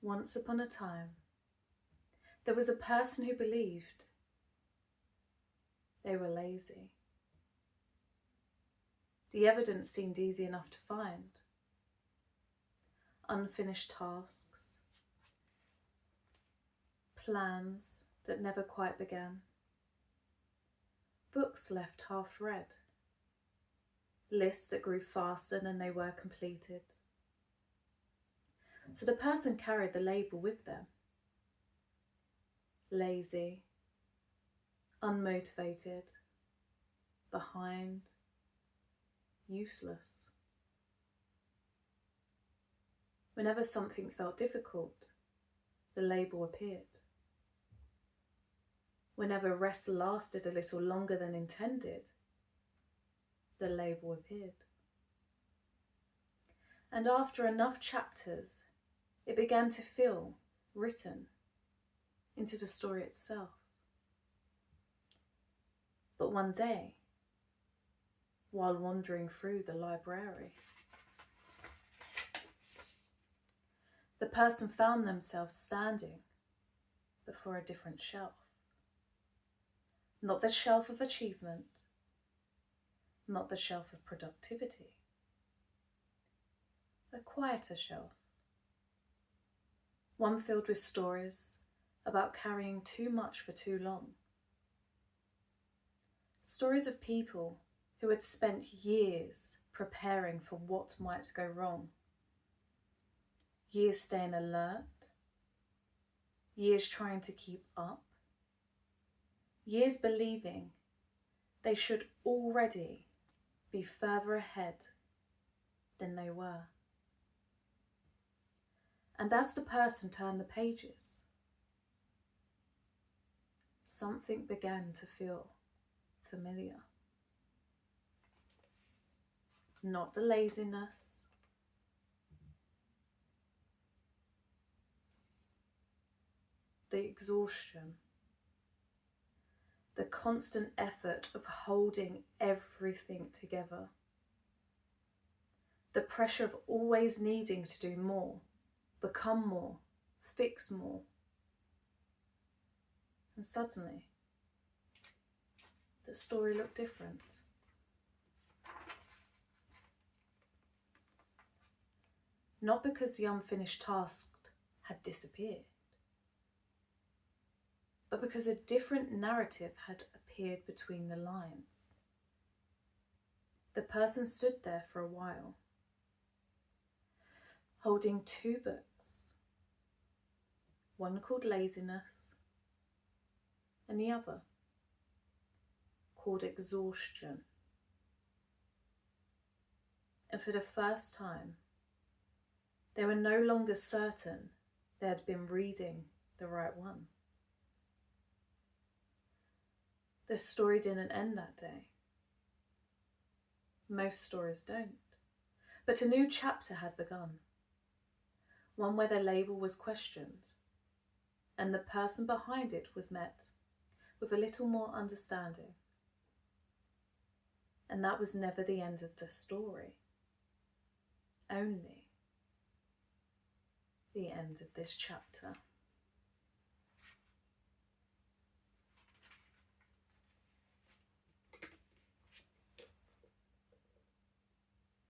Once upon a time, there was a person who believed they were lazy. The evidence seemed easy enough to find. Unfinished tasks, plans that never quite began, books left half read, lists that grew faster than they were completed. So the person carried the label with them. Lazy, unmotivated, behind, useless. Whenever something felt difficult, the label appeared. Whenever rest lasted a little longer than intended, the label appeared. And after enough chapters, it began to feel written into the story itself. But one day, while wandering through the library, the person found themselves standing before a different shelf. Not the shelf of achievement, not the shelf of productivity, a quieter shelf, one filled with stories about carrying too much for too long. Stories of people who had spent years preparing for what might go wrong, years staying alert, years trying to keep up, years believing they should already be further ahead than they were. And as the person turned the pages, something began to feel familiar. Not the laziness, the exhaustion, the constant effort of holding everything together, the pressure of always needing to do more, become more, fix more. And suddenly, the story looked different. Not because the unfinished task had disappeared, but because a different narrative had appeared between the lines. The person stood there for a while, holding two books, one called Laziness and the other called Exhaustion. And for the first time, they were no longer certain they had been reading the right one. The story didn't end that day. Most stories don't. But a new chapter had begun. One where the label was questioned, and the person behind it was met with a little more understanding. And that was never the end of the story. Only the end of this chapter.